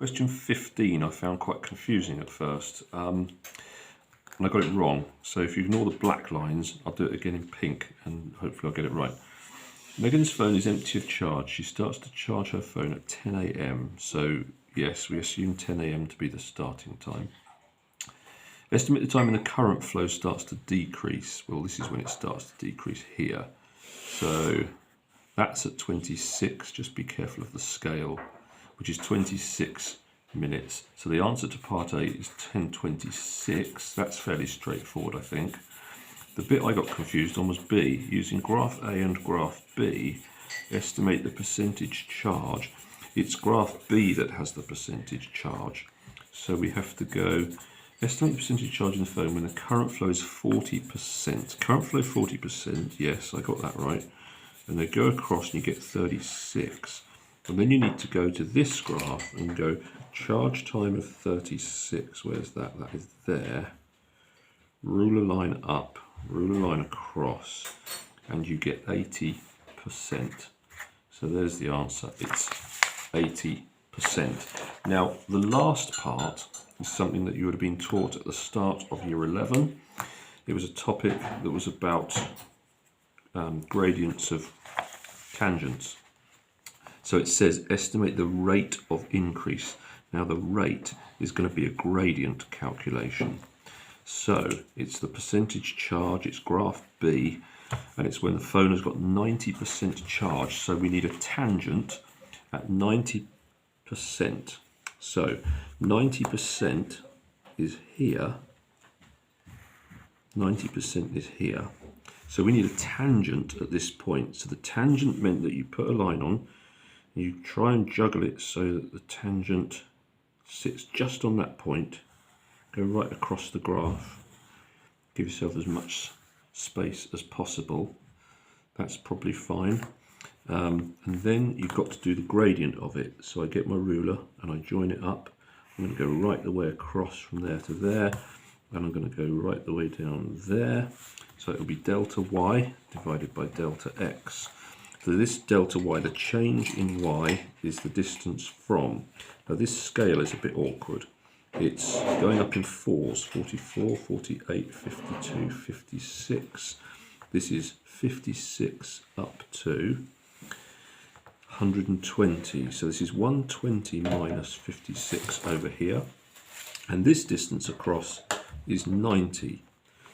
Question 15 I found quite confusing at first, and I got it wrong. So if you ignore the black lines, I'll do it again in pink and hopefully I'll get it right. Megan's phone is empty of charge. She starts to charge her phone at 10 AM. So yes, we assume 10 AM to be the starting time. Estimate the time when the current flow starts to decrease. Well, this is when it starts to decrease here. So that's at 26, just be careful of the scale, which is 26 minutes. So the answer to part A is 10:26. That's fairly straightforward, I think. The bit I got confused on was B. Using graph A and graph B, estimate the percentage charge. It's graph B that has the percentage charge. So we have to go, estimate the percentage charge in the phone when the current flow is 40%. Current flow 40%, yes, I got that right. And they go across and you get 36. And then you need to go to this graph and go charge time of 36. Where's that? That is there. Ruler line up, ruler line across, and you get 80%. So there's the answer. It's 80%. Now, the last part is something that you would have been taught at the start of year 11. It was a topic that was about gradients of tangents. So it says estimate the rate of increase. Now the rate is going to be a gradient calculation. So it's the percentage charge, it's graph B, and it's when the phone has got 90% charge. So we need a tangent at 90%. So 90% is here. 90% is here. So we need a tangent at this point. So the tangent meant that you put a line on, and you try and juggle it so that the tangent sits just on that point. Go right across the graph. Give yourself as much space as possible. That's probably fine. And then you've got to do the gradient of it. So I get my ruler and I join it up. I'm going to go right the way across from there to there. And I'm going to go right the way down there. So it will be delta y divided by delta x. So this delta y, the change in y, is the distance from. Now this scale is a bit awkward. It's going up in fours, 44, 48, 52, 56. This is 56 up to 120. So this is 120 minus 56 over here. And this distance across is 90.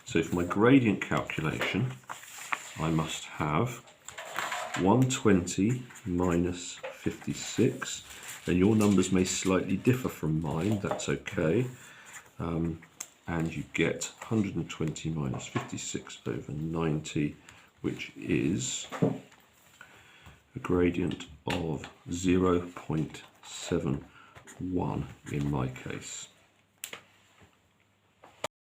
So for my gradient calculation, I must have 120 minus 56, and your numbers may slightly differ from mine, that's okay. And you get 120 minus 56 over 90, which is a gradient of 0.71 in my case.